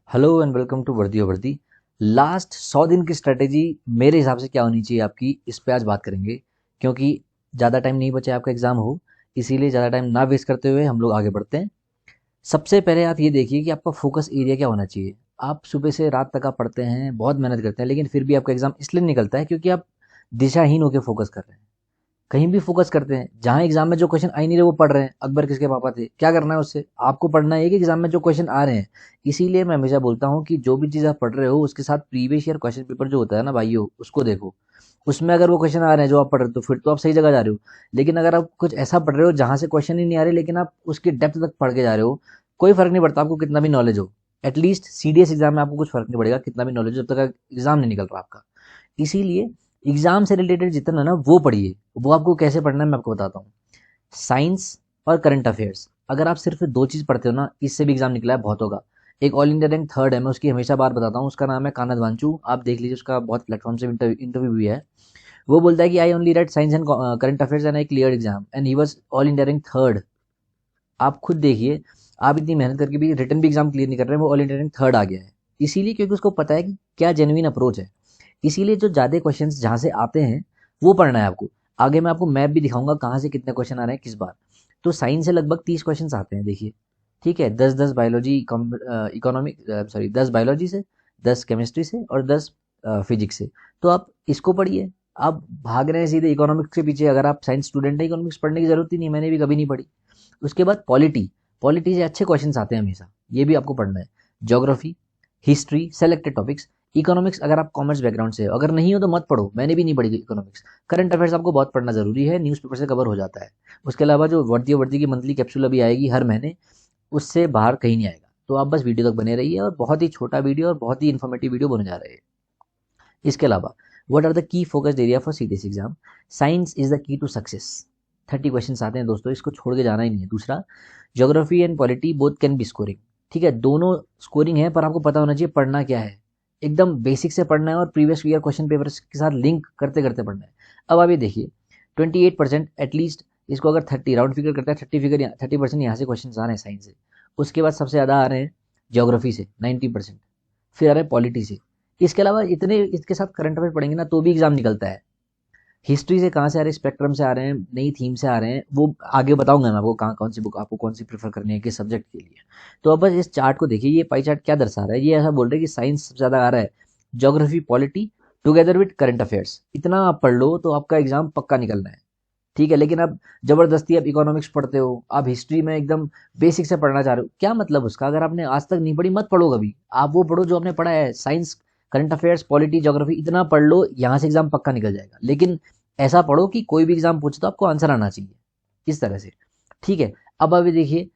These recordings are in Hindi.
हेलो एंड वेलकम टू वर्दी और वर्दी। लास्ट 100 दिन की स्ट्रेटेजी मेरे हिसाब से क्या होनी चाहिए आपकी, इस पे आज बात करेंगे। क्योंकि ज़्यादा टाइम नहीं बचा है आपका एग्ज़ाम हो, इसीलिए ज़्यादा टाइम ना वेस्ट करते हुए हम लोग आगे बढ़ते हैं। सबसे पहले आप ये देखिए कि आपका फोकस एरिया क्या होना चाहिए। आप सुबह से रात तक आप पढ़ते हैं, बहुत मेहनत करते हैं, लेकिन फिर भी आपका एग्ज़ाम इसलिए निकलता है क्योंकि आप दिशाहीन होकर फोकस कर रहे हैं। कहीं भी फोकस करते हैं, जहाँ एग्जाम में जो क्वेश्चन आ ही नहीं रहे वो पढ़ रहे हैं। अकबर किसके पापा थे, क्या करना है उससे? आपको पढ़ना है कि एग्जाम में जो क्वेश्चन आ रहे हैं। इसीलिए मैं हमेशा बोलता हूँ कि जो भी चीज़ आप पढ़ रहे हो उसके साथ प्रीवियस ईयर क्वेश्चन पेपर जो होता है ना भाइयों, उसको देखो। उसमें अगर वो क्वेश्चन आ रहे हैं जो आप पढ़ रहे हो तो फिर तो आप सही जगह जा रहे हो। लेकिन अगर आप कुछ ऐसा पढ़ रहे हो जहाँ से क्वेश्चन ही नहीं आ रहे, लेकिन आप उसकी डेप्थ तक पढ़ के जा रहे हो, कोई फर्क नहीं पड़ता आपको कितना भी नॉलेज हो। एटलीस्ट सीडीएस एग्जाम में आपको कुछ फर्क नहीं पड़ेगा कितना भी नॉलेज हो, जब तक एग्जाम नहीं निकल रहा आपका। इसीलिए एग्जाम से रिलेटेड जितना ना वो पढ़िए। वो आपको कैसे पढ़ना है मैं आपको बताता हूँ। साइंस और करंट अफेयर्स, अगर आप सिर्फ दो चीज़ पढ़ते हो ना, इससे भी एग्जाम निकला है बहुत होगा। एक ऑल इंडिया रैंक थर्ड है, मैं उसकी हमेशा बात बताता हूँ, उसका नाम है कानद वांचू। आप देख लीजिए, उसका बहुत प्लेटफॉर्म से इंटरव्यू भी है। वो बोलता है कि I only right science and current affairs and I clear exam and he was all India rank third. आप खुद देखिए, आप इतनी मेहनत करके भी रिटर्न भी एग्जाम क्लियर नहीं कर रहे हैं, वो ऑल इंडिया रैंक थर्ड आ गया है। इसीलिए क्योंकि उसको पता है कि क्या जेन्युइन अप्रोच है। इसीलिए जो ज़्यादा क्वेश्चंस जहाँ से आते हैं वो पढ़ना है आपको। आगे मैं आपको मैप भी दिखाऊंगा कहाँ से कितने क्वेश्चन आ रहे हैं किस बार। तो साइंस से लगभग 30 क्वेश्चंस आते हैं, देखिए। ठीक है, 10-10 बायोलॉजी, इकोनॉमिक, सॉरी 10 बायोलॉजी से, 10 केमिस्ट्री से और 10 फिजिक्स से। तो आप इसको पढ़िए। आप भाग रहे हैं सीधे इकोनॉमिक्स के पीछे। अगर आप साइंस स्टूडेंट है, इकोनॉमिक्स पढ़ने की जरूरत ही नहीं, मैंने भी कभी नहीं पढ़ी। उसके बाद पॉलिटी, पॉलिटी से अच्छे क्वेश्चंस आते हैं हमेशा, ये भी आपको पढ़ना है। Geography, history, selected topics. Economics अगर आप कॉमर्स बैकग्राउंड से हो, अगर नहीं हो तो मत पढ़ो, मैंने भी नहीं पढ़ी इकोनॉमिक्स। करंट अफेयर्स आपको बहुत पढ़ना जरूरी है, न्यूज़पेपर से कवर हो जाता है। उसके अलावा जो वर्दी वर्दी की मंथली कैप्सूल अभी आएगी हर महीने, उससे बाहर कहीं नहीं आएगा। तो आप बस वीडियो तक बने रहिए, और बहुत ही छोटा वीडियो और बहुत ही इन्फॉर्मेटिव वीडियो बने जा रहे हैं। इसके अलावा what are the key focused area for CDS exam. Science is the key to success. 30 question आते हैं दोस्तों, इसको छोड़ के जाना ही नहीं है। दूसरा, geography and polity both can be scoring. ठीक है, दोनों स्कोरिंग है, पर आपको पता होना चाहिए पढ़ना क्या है। एकदम बेसिक से पढ़ना है और प्रीवियस ईयर क्वेश्चन पेपर के साथ लिंक करते करते पढ़ना है। अब आप ये देखिए, 28% एटलीस्ट, इसको अगर 30 राउंड फिगर करता है, 30% यहाँ से क्वेश्चन आ रहे हैं साइंस से। उसके बाद सबसे ज़्यादा आ रहे हैं ज्योग्राफी से 90%, फिर आ रहे हैं पॉलिटी से। इसके अलावा इतने इसके साथ करंट अफेयर पढ़ेंगे ना तो भी एग्जाम निकलता है। हिस्ट्री से कहाँ से आ रहे हैं, स्पेक्ट्रम से आ रहे हैं, नई थीम से आ रहे हैं, वो आगे बताऊंगा मैं आपको कहाँ कौन सी बुक आपको कौन सी प्रेफर करनी है किस सब्जेक्ट के लिए। तो अब बस इस चार्ट को देखिए, ये पाई चार्ट क्या दर्शा रहा है। ये ऐसा बोल रहे हैं कि साइंस सबसे ज़्यादा आ रहा है, geography polity together with current affairs. इतना आप पढ़ लो तो आपका एग्जाम पक्का निकलना है। ठीक है, लेकिन अब जबरदस्ती आप इकोनॉमिक्स पढ़ते हो, आप हिस्ट्री में एकदम बेसिक से पढ़ना चाह रहे हो, क्या मतलब उसका? अगर आपने आज तक नहीं पढ़ी मत पढ़ो कभी। आप वो पढ़ो जो आपने पढ़ा है। Science, current affairs, polity, geography इतना पढ़ लो, यहाँ से एग्जाम पक्का निकल जाएगा। लेकिन ऐसा पढ़ो कि कोई भी एग्जाम पूछे तो आपको आंसर आना चाहिए, इस तरह से। ठीक है, अब अभी देखिए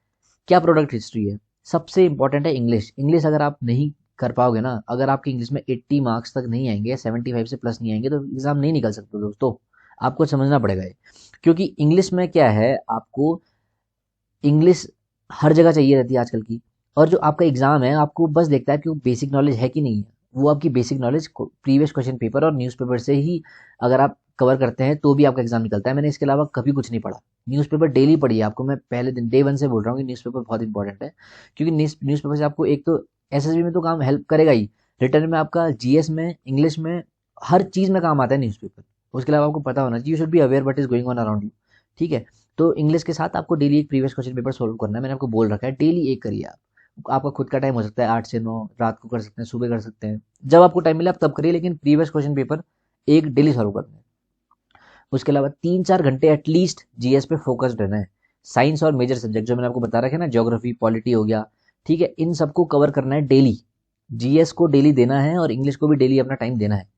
क्या प्रोडक्ट हिस्ट्री है। सबसे इंपॉर्टेंट है इंग्लिश। इंग्लिश अगर आप नहीं कर पाओगे ना, अगर आपकी इंग्लिश में 80 मार्क्स तक नहीं आएंगे, 75 से प्लस नहीं आएंगे, तो एग्जाम नहीं निकल सकते दोस्तों। आपको समझना पड़ेगा ये। क्योंकि इंग्लिश में क्या है, आपको इंग्लिश हर जगह चाहिए रहती है आजकल की। और जो आपका एग्जाम है, आपको बस देखता है कि वो बेसिक नॉलेज है कि नहीं है। वो आपकी basic knowledge previous question paper और न्यूज़पेपर से ही अगर आप कवर करते हैं तो भी आपका एग्जाम निकलता है। मैंने इसके अलावा कभी कुछ नहीं पढ़ा। न्यूज़पेपर डेली पढ़िए। आपको मैं पहले दिन डे वन से बोल रहा हूँ कि न्यूज़पेपर बहुत इंपॉर्टेंट है। क्योंकि न्यूज़पेपर से आपको एक तो एसएसबी में तो काम हेल्प करेगा ही, रिटर्न में आपका जीएस में, इंग्लिश में, हर चीज़ में काम आता है न्यूज़पेपर। उसके अलावा आपको पता होना चाहिए, you should be aware what is going on around you. ठीक है, तो इंग्लिश के साथ आपको डेली एक प्रीवियस क्वेश्चन पेपर सोल्व करना है। मैंने आपको बोल रखा है डेली एक करिए आप। आपका खुद का टाइम हो सकता है 8 से 9, रात को कर सकते हैं, सुबह कर सकते हैं, जब आपको टाइम मिले आप तब करिए, लेकिन प्रीवियस क्वेश्चन पेपर एक डेली सॉल्व करना है। उसके अलावा 3-4 घंटे एटलीस्ट जीएस पे फोकस्ड रहना है। साइंस और मेजर सब्जेक्ट जो मैंने आपको बता रखे ना, ज्योग्राफी, पॉलिटी हो गया, ठीक है, इन सबको कवर करना है डेली। जीएस को डेली देना है और इंग्लिश को भी डेली अपना टाइम देना है।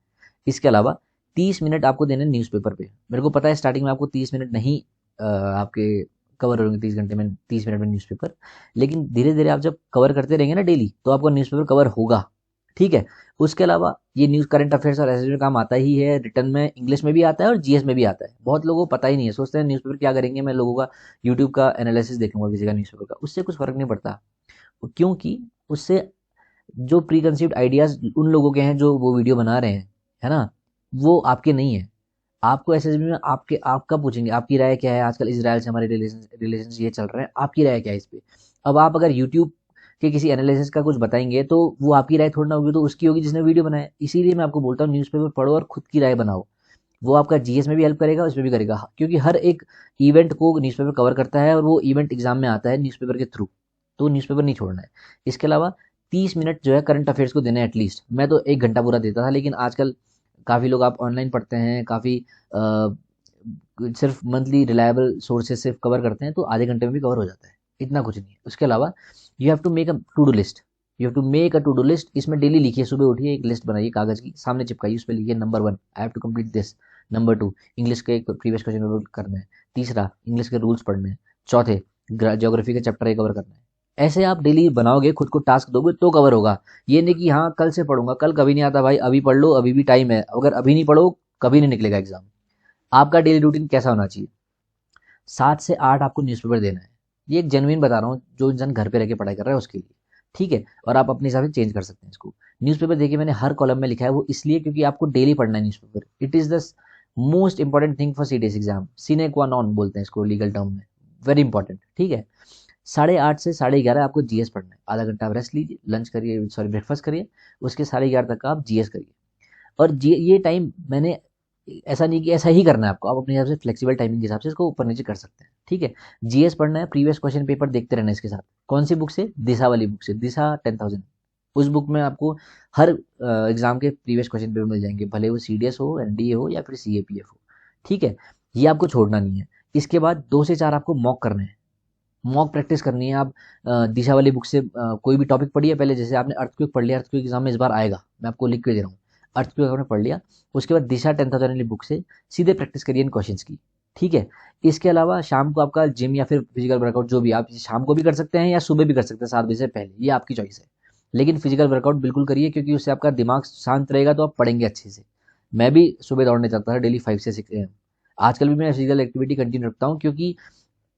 इसके अलावा 30 मिनट आपको देने न्यूज़पेपर पे। मेरे को पता है स्टार्टिंग में आपको 30 मिनट नहीं आपके कवर होंगे 30 घंटे में, 30 मिनट में न्यूज़पेपर। लेकिन धीरे धीरे आप जब कवर करते रहेंगे ना डेली, तो आपका न्यूज़पेपर कवर होगा। ठीक है, उसके अलावा ये न्यूज़, करंट अफेयर्स और एसएसबी में काम आता ही है। रिटर्न में इंग्लिश में भी आता है और जीएस में भी आता है। बहुत लोगों को पता ही नहीं है, सोचते हैं न्यूज़पेपर क्या करेंगे, मैं लोगों का यूट्यूब का एनालिसिस देखूंगा किसी का न्यूज़पेपर का, उससे कुछ फर्क नहीं पड़ता। क्योंकि उससे जो प्री कंसीव्ड आइडियाज उन लोगों के हैं जो वो वीडियो बना रहे हैं, है ना, वो आपके नहीं है। आपको एसएसबी में आपका पूछेंगे आपकी राय क्या है, आजकल इजराइल से हमारे रिलेशन ये चल रहे हैं, आपकी राय क्या है इस पे। अब आप अगर यूट्यूब कि किसी एनालिसिस का कुछ बताएंगे तो वो आपकी राय थोड़ी ना होगी, तो उसकी होगी जिसने वीडियो बनाया। इसीलिए मैं आपको बोलता हूँ न्यूज़पेपर पढ़ो और खुद की राय बनाओ। वो आपका जीएस में भी हेल्प करेगा, उसमें भी करेगा, क्योंकि हर एक इवेंट को न्यूज़पेपर कवर करता है और वो इवेंट एग्जाम में आता है न्यूज़पेपर के थ्रू। तो न्यूज़पेपर नहीं छोड़ना है। इसके अलावा 30 मिनट जो है करंट अफेयर्स को देना है एटलीस्ट। मैं तो 1 घंटा पूरा देता था, लेकिन आजकल काफ़ी लोग आप ऑनलाइन पढ़ते हैं, काफ़ी सिर्फ मंथली रिलायबल सोर्सेज से कवर करते हैं, तो आधे घंटे में भी कवर हो जाता है, इतना कुछ नहीं है। उसके अलावा you have to make a to do list. You have to make a to do list. इसमें डेली लिखिए, सुबह उठिए, एक लिस्ट बनाइए कागज की, सामने चिपकाइए, उस पर लिखिए number 1 I have to complete this, number 2 English के प्रीवियस क्वेश्चन पेपर करना है, तीसरा इंग्लिश के रूल्स पढ़ने हैं, चौथे ज्योग्राफी के चैप्टर कवर करना है। ऐसे आप डेली बनाओगे, खुद को टास्क दोगे तो कवर होगा। ये नहीं कि हाँ कल से पढ़ूंगा, कल कभी नहीं आता भाई, अभी पढ़ लो, अभी भी टाइम है। अगर अभी नहीं पढ़ो कभी नहीं निकलेगा एग्जाम। आपका डेली रूटीन कैसा होना चाहिए? 7 से 8 आपको न्यूज़पेपर देना है। ये एक जेन्युइन बता रहा हूँ, जो इंसान घर पे रह के पढ़ाई कर रहा है उसके लिए, ठीक है। और आप अपने हिसाब से चेंज कर सकते हैं इसको। न्यूज़पेपर देखिए, मैंने हर कॉलम में लिखा है वो इसलिए क्योंकि आपको डेली पढ़ना है newspaper. It is the most important thing for CDS exam, सीने क्वा नॉन बोलते हैं इसको लीगल टर्म में, वेरी इंपॉर्टेंट, ठीक है। 8:30 से 11:30 आपको जीएस पढ़ना है। आधा घंटा आप रेस्ट लीजिए, लंच करिए, सॉरी ब्रेकफास्ट करिए, उसके 11:30 तक का आप जीएस करिए। और ये टाइम मैंने ऐसा नहीं कि ऐसा ही करना है आपको, आप अपने हिसाब से फ्लेक्सिबल टाइमिंग के हिसाब से इसको ऊपर नीचे कर सकते हैं, ठीक है। जीएस पढ़ना है, प्रीवियस क्वेश्चन पेपर देखते रहना है इसके साथ। कौन सी बुक से? दिशा वाली बुक से, दिशा 10,000। उस बुक में आपको हर एग्जाम के प्रीवियस क्वेश्चन पेपर मिल जाएंगे, भले वो सीडीएस हो, एनडीए हो या फिर सीएपीएफ हो, ठीक है। ये आपको छोड़ना नहीं है। इसके बाद 2 से 4 आपको मॉक करने हैं, मॉक प्रैक्टिस करनी है। आप दिशा वाली बुक से कोई भी टॉपिक पढ़िए पहले, जैसे आपने अर्थक्वेक पढ़ लिया, अर्थक्वेक एग्जाम में इस बार आएगा, मैं आपको लिख के दे रहा हूँ। अर्थक्वेक आपने पढ़ लिया, उसके बाद दिशा 10,000 वाली बुक से सीधे प्रैक्टिस करिए इन क्वेश्चंस की, ठीक है। इसके अलावा शाम को आपका जिम या फिर फिजिकल वर्कआउट, जो भी आप शाम को भी कर सकते हैं या सुबह भी कर सकते हैं 7 बजे से पहले, ये आपकी चॉइस है। लेकिन फिजिकल वर्कआउट बिल्कुल करिए, क्योंकि उससे आपका दिमाग शांत रहेगा, तो आप पढ़ेंगे अच्छे से। मैं भी सुबह दौड़ने जाता था डेली 5 से 6 AM। आजकल भी मैं फिजिकल एक्टिविटी कंटिन्यू रखता हूँ, क्योंकि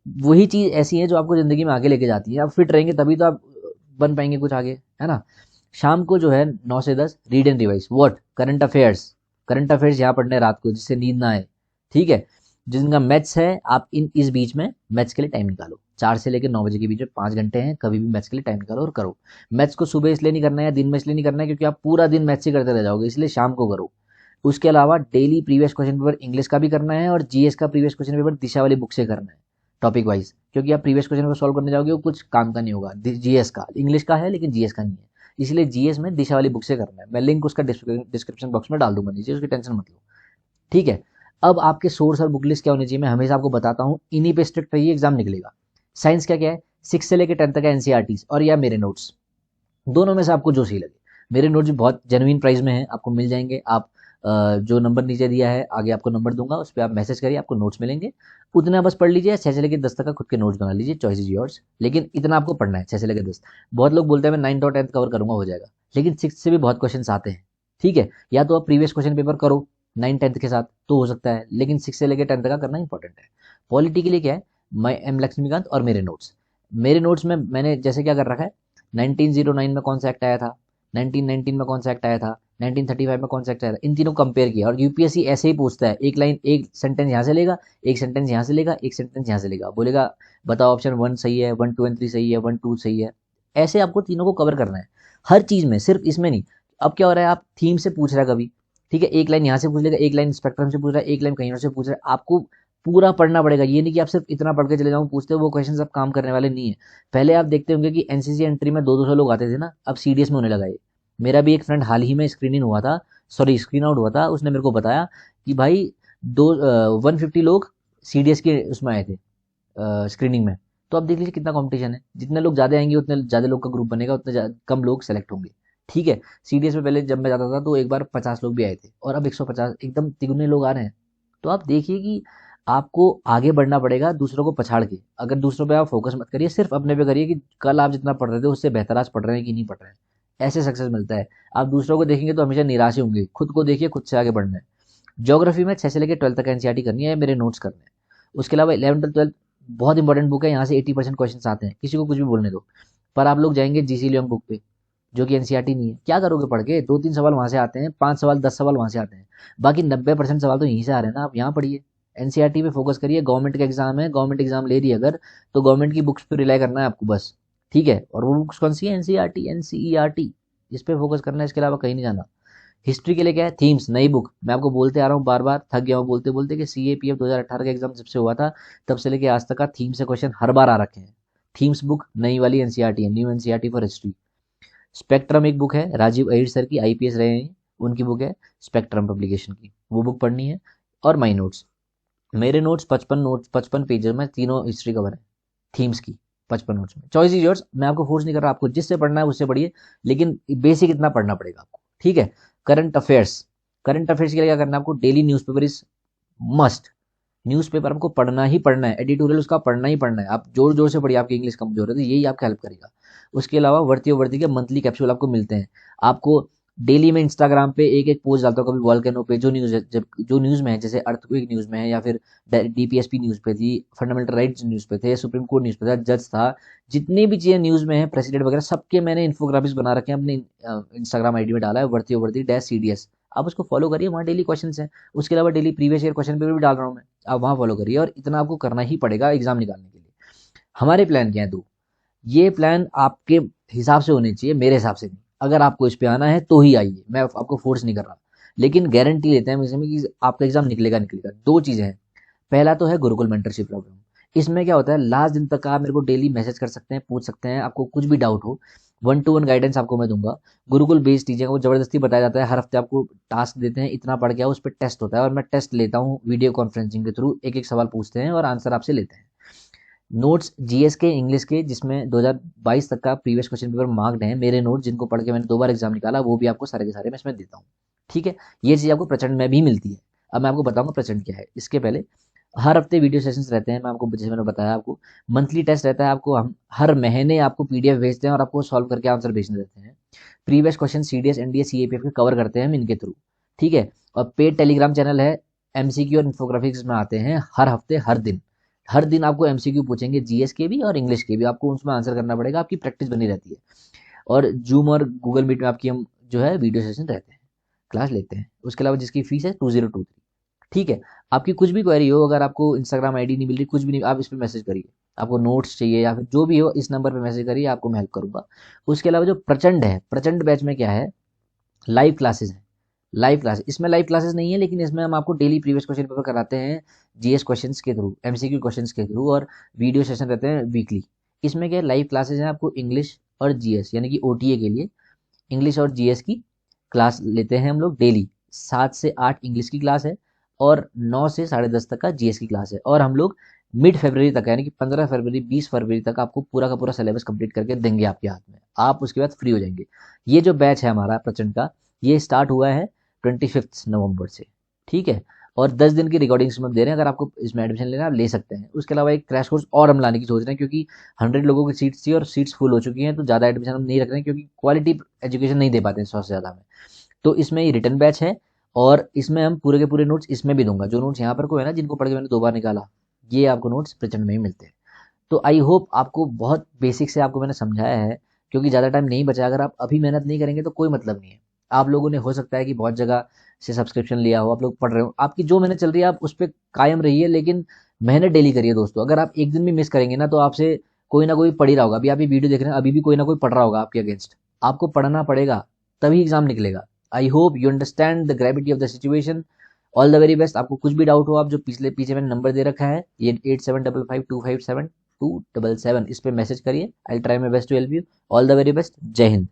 वही चीज़ ऐसी है जो आपको ज़िंदगी में आगे लेके जाती है। आप फिट रहेंगे तभी तो आप बन पाएंगे कुछ आगे, है ना। शाम को जो है 9 से 10 read and revise what current affairs. Current affairs यहाँ पढ़ने रात को, जिससे नींद ना आए, ठीक है। जिनका मैथ्स है, आप इस बीच में मैथ्स के लिए टाइम निकालो। 4 से लेकर 9 बजे के बीच में 5 घंटे हैं, कभी भी मैथ्स के लिए टाइम निकालो और करो। मैथ्स को सुबह इसलिए नहीं करना है या दिन में इसलिए नहीं करना है क्योंकि आप पूरा दिन मैथ्स ही करते रह जाओगे, इसलिए शाम को करो। उसके अलावा daily previous question paper English का भी करना है और जीएस का प्रीवियस क्वेश्चन पेपर दिशा वाली बुक से करना है, टॉपिक वाइज। क्योंकि आप प्रीवियस क्वेश्चन को सॉल्व करने जाओगे वो कुछ काम का नहीं होगा। जीएस का, इंग्लिश का है लेकिन जीएस का नहीं है, इसलिए जीएस में दिशा वाली बुक से करना है। मैं लिंक उसका डिस्क्रिप्शन बॉक्स में डाल दूंगा नीचे, उसकी टेंशन मत लो, ठीक है। अब आपके सोर्स और बुक लिस्ट क्या होनी चाहिए, मैं हमेशा आपको बताता हूँ, इन्हीं पे स्ट्रिक्ट रहिए, एग्जाम निकलेगा। साइंस का क्या है, 6 से लेकर 10 तक है एनसीईआरटी, और या मेरे नोट्स, दोनों में से आपको जो सही लगे। मेरे नोट्स भी बहुत जेन्युइन प्राइस में हैं, आपको मिल जाएंगे। आप जो नंबर नीचे दिया है, आगे आपको नंबर दूंगा, उस पर आप मैसेज करिए, आपको नोट्स मिलेंगे। उतना बस पढ़ लीजिए, 6 से लेकर 10 तक का खुद के नोट्स बना लीजिए, चॉइस इज योर्स। लेकिन इतना आपको पढ़ना है 6 से लेकर 10। बहुत लोग बोलते हैं मैं 9th और 10th कवर करूंगा, हो जाएगा, लेकिन 6 से भी बहुत क्वेश्चन आते हैं, ठीक है। या तो आप प्रीवियस क्वेश्चन पेपर करो 9th 10th के साथ, तो हो सकता है, लेकिन 6 से लेकर 10th का करना इंपॉर्टेंट है। पॉलिटी के लिए क्या है, मैं एम लक्ष्मीकांत और मेरे नोट्स। मेरे नोट्स में मैंने जैसे क्या कर रखा है, 1909 में कौन सा एक्ट आया था, 1919 में कौन सा एक्ट आया था, 1935 में कौन सा एक्ट आया था, इन तीनों कंपेयर किया। और यूपीएससी ऐसे ही पूछता है, एक लाइन, एक सेंटेंस यहाँ से लेगा, एक सेंटेंस यहाँ से लेगा, एक सेंटेंस यहाँ से लेगा, बोलेगा बताओ ऑप्शन 1 सही है, 1 2 एंड 3 सही है, 1 2 सही है। ऐसे आपको तीनों को कवर करना है हर चीज में, सिर्फ इसमें नहीं। अब क्या हो रहा है, आप थीम से पूछ रहा है कभी, ठीक है, एक लाइन यहाँ से पूछ लेगा, एक लाइन स्पेक्ट्रम से पूछ रहा है, एक लाइन कहीं और से पूछ रहा है, आपको पूरा पढ़ना पड़ेगा। ये नहीं कि आप सिर्फ इतना पढ़ के चले जाओ, पूछते हो वो क्वेश्चन आप काम करने वाले नहीं है। पहले आप देखते होंगे कि एनसीसी एंट्री में 200 लोग आते थे ना, अब सीडीएस में होने लगा ये। मेरा भी एक फ्रेंड हाल ही में स्क्रीन इन हुआ था, सॉरी स्क्रीन आउट हुआ था, उसने मेरे को बताया कि भाई 150 लोग सीडीएस के उसमें आए थे स्क्रीनिंग में। तो आप देख लीजिए कितना कंपटीशन है, जितने लोग ज़्यादा आएंगे उतने ज़्यादा लोग का ग्रुप बनेगा, उतने कम लोग सेलेक्ट होंगे, ठीक है। सीडीएस में पहले जब मैं जाता था तो एक बार 50 लोग भी आए थे, और अब 150, एकदम तिगुने लोग आ रहे हैं। तो आप देखिए कि आपको आगे बढ़ना पड़ेगा दूसरों को पछाड़ के। अगर दूसरों पे आप फोकस मत करिए, सिर्फ अपने पे करिए कि कल आप जितना पढ़ रहे थे उससे बेहतर आज पढ़ रहे हैं कि नहीं पढ़ रहे हैं। ऐसे सक्सेस मिलता है। आप दूसरों को देखेंगे तो हमेशा निराश ही होंगे, खुद को देखिए, खुद से आगे बढ़ना है। ज्योग्राफी में 6 से लेकर 12 तक एनसीईआरटी करनी है, मेरे नोट्स करने हैं। उसके अलावा 11th 12th बहुत इंपॉर्टेंट बुक है, यहाँ से 80% क्वेश्चन आते हैं, किसी को कुछ भी बोलने दो। पर आप लोग जाएंगे जीसी लियोंग बुक पे, जो कि एनसीईआरटी नहीं है, क्या करोगे पढ़ के? 2 3 सवाल वहां से आते हैं, 5 सवाल 10 सवाल वहां से आते हैं, बाकी 90% सवाल तो यहीं से आ रहे हैं ना। आप यहाँ पढ़िए, एनसीईआरटी पे फोकस करिए। गवर्नमेंट का एग्जाम है, गवर्नमेंट एग्जाम ले रही है अगर, तो गवर्नमेंट की बुक्स पे रिलाई करना है आपको बस। ठीक है। और वो बुक्स कौन सी है? एनसीईआरटी, एनसीईआरटी, इस पे फोकस करना है, इसके अलावा कहीं नहीं जाना। हिस्ट्री के लिए क्या है? थीम्स, नई बुक। मैं आपको बोलते आ रहा हूँ बार बार, थक गया हूँ बोलते बोलते, कि सीएपीएफ 2018 का एग्जाम जब से हुआ था तब से लेके आज तक का थीम से क्वेश्चन हर बार आ रखे हैं। थीम्स बुक नई वाली एनसीईआरटी है, new NCERT for history. Spectrum एक बुक है, राजीव अहिर सर की, आईपीएस रहे हैं, उनकी बुक है स्पेक्ट्रम पब्लिकेशन की, वो बुक पढ़नी है। और माई नोट्स, मेरे नोट्स 55 पेज में तीनों हिस्ट्री कवर है थीम्स की, 55 नोट्स में। चॉइस इज योर्स, मैं आपको फोर्स नहीं कर रहा, आपको जिससे पढ़ना है उससे पढ़िए, लेकिन बेसिक इतना पढ़ना पड़ेगा आपको, ठीक है। करंट अफेयर्स, करंट अफेयर्स के लिए क्या करना है आपको? Daily newspaper is must. Newspaper आपको पढ़ना ही पढ़ना है, एडिटोरियल उसका पढ़ना ही पढ़ना है। आप जोर जोर से पढ़िए, आपकी इंग्लिश कमजोर है तो यही आपका हेल्प करेगा। उसके अलावा वर्ती के मंथली कैप्सूल आपको मिलते हैं। आपको डेली में इंस्टाग्राम पे एक एक पोस्ट डालता हूँ, कभी वॉल्केनो पे जो न्यूज़ जब जो न्यूज़ में है, जैसे अर्थक्वेक न्यूज़ में है, या फिर डीपीएसपी न्यूज़ पे थी, फंडामेंटल राइट्स न्यूज़ पे थे, सुप्रीम कोर्ट न्यूज़ पे था, जज था, जितनी भी चीज़ें न्यूज़ में है, प्रेसिडेंट वगैरह, सबके मैंने इन्फोग्राफिक्स बना रखे हैं, अपने इंस्टाग्राम आईडी में डाला है, वर्ती डैश सीडीएस। आप उसको फॉलो करिए, वहाँ डेली क्वेश्चन है। उसके अलावा daily previous year question paper भी डाल रहा हूँ मैं, आप वहाँ फॉलो करिए। और इतना आपको करना ही पड़ेगा एग्जाम निकालने के लिए। हमारे प्लान क्या है? दो। ये प्लान आपके हिसाब से होने चाहिए, मेरे हिसाब से नहीं। अगर आपको इस पे आना है तो ही आइए, मैं आपको फोर्स नहीं कर रहा, लेकिन गारंटी लेते हैं इसमें कि आपका एग्जाम निकलेगा निकलेगा। दो चीजें हैं। पहला तो है गुरुकुल मेंटरशिप प्रोग्राम। इसमें क्या होता है, लास्ट दिन तक आप मेरे को डेली मैसेज कर सकते हैं, पूछ सकते हैं, आपको कुछ भी डाउट हो, 1-to-1 गाइडेंस आपको मैं दूंगा। गुरुकुल बेस्ड टीचिंग वो जबरदस्ती बताया जाता है, हर हफ्ते आपको टास्क देते हैं, इतना पढ़ के आओ, उस पर टेस्ट होता है, और मैं टेस्ट लेता हूँ वीडियो कॉन्फ्रेंसिंग के थ्रू, एक एक सवाल पूछते हैं और आंसर आपसे लेते हैं। नोट्स जीएस के, इंग्लिश के, जिसमें 2022 तक का प्रीवियस क्वेश्चन पेपर मार्क्ड है, मेरे नोट्स जिनको पढ़ के मैंने 2 बार एग्जाम निकाला, वो भी आपको सारे के सारे मैं इसमें देता हूँ, ठीक है। ये चीज़ आपको प्रचंड में भी मिलती है। अब मैं आपको बताऊंगा प्रचंड क्या है। इसके पहले हर हफ्ते वीडियो सेशंस रहते हैं, मैं आपको जैसे मैंने बताया आपको, मंथली टेस्ट रहता है आपको, हम हर महीने आपको पीडीएफ भेजते हैं और आपको सॉल्व करके आंसर भेजने देते हैं। Previous question CDS NDA CAPF के कवर करते हैं हम इनके थ्रू, ठीक है। और पेड टेलीग्राम चैनल है, एमसीक्यू और इन्फोग्राफिक्स में आते हैं हर हफ्ते, हर दिन। हर दिन आपको एमसीक्यू पूछेंगे, जीएस के भी और इंग्लिश के भी, आपको उसमें आंसर करना पड़ेगा, आपकी प्रैक्टिस बनी रहती है। और जूम और गूगल मीट में आपकी हम जो है वीडियो सेशन रहते हैं, क्लास लेते हैं। उसके अलावा जिसकी फीस है 2023, ठीक है। आपकी कुछ भी क्वेरी हो, अगर आपको इंस्टाग्राम आईडी नहीं मिल रही, कुछ भी नहीं, आप इस पर मैसेज करिए। आपको नोट्स चाहिए या फिर जो भी हो, इस नंबर पे मैसेज करिए, आपको मैं हेल्प करूंगा। उसके अलावा जो प्रचंड है, प्रचंड बैच में क्या है, लाइव क्लासेस है। लाइव क्लास, इसमें लाइव क्लासेस नहीं है, लेकिन इसमें हम आपको डेली प्रीवियस क्वेश्चन पेपर कराते हैं जीएस क्वेश्चंस के थ्रू, एमसीक्यू क्वेश्चंस के थ्रू, और वीडियो सेशन रहते हैं वीकली। इसमें क्या लाइव क्लासेस हैं, आपको इंग्लिश और जीएस यानी कि ओटीए के लिए इंग्लिश और जीएस की क्लास लेते हैं हम लोग डेली। 7 से 8 इंग्लिश की क्लास है, और 9 से 10:30 तक का जीएस की क्लास है। और हम लोग मिड फरवरी तक, यानी कि 15 फरवरी 20 फरवरी तक आपको पूरा का पूरा सिलेबस कंप्लीट करके देंगे आपके हाथ में, आप उसके बाद फ्री हो जाएंगे। ये जो बैच है हमारा प्रचंड का, ये स्टार्ट हुआ है 25 नवंबर से, ठीक है। और 10 दिन की रिकॉर्डिंग्स में दे रहे हैं, अगर आपको इसमें एडमिशन लेना है आप ले सकते हैं। उसके अलावा एक क्रैश कोर्स और हम लाने की सोच रहे हैं, क्योंकि 100 लोगों की सीट्स थी और सीट्स फुल हो चुकी हैं, तो ज़्यादा एडमिशन हम नहीं रख रहे हैं, क्योंकि क्वालिटी एजुकेशन नहीं दे पाते हैं 100 से ज़्यादा में। तो इसमें ये रिटर्न बैच है, और इसमें हम पूरे के पूरे नोट्स इसमें भी दूंगा। जो नोट्स यहाँ पर को है ना, जिनको पढ़ के मैंने 2 बार निकाला, ये आपको नोट्स प्रचंड में ही मिलते हैं। तो आई होप आपको बहुत बेसिक से आपको मैंने समझाया है, क्योंकि ज़्यादा टाइम नहीं बचा। अगर आप अभी मेहनत नहीं करेंगे तो कोई मतलब नहीं है। आप लोगों ने हो सकता है कि बहुत जगह से सब्सक्रिप्शन लिया हो, आप लोग पढ़ रहे हो, आपकी जो मेहनत चल रही है आप उस पर कायम रहिए, लेकिन मेहनत डेली करिए दोस्तों। अगर आप एक दिन भी मिस करेंगे ना, तो आपसे कोई ना कोई पढ़ ही रहा होगा। अभी आप ये वीडियो देख रहे हैं, अभी भी कोई ना कोई पढ़ रहा होगा आपके अगेंस्ट। आपको पढ़ना पड़ेगा, तभी एग्जाम निकलेगा। I hope you understand the gravity of the situation. All the very best. आपको कुछ भी डाउट हो, आप जो पीछे मैंने नंबर दे रखा है, ये 8755257277, इस पे मैसेज करिए। I try my best to help you. All the very best. जय हिंद।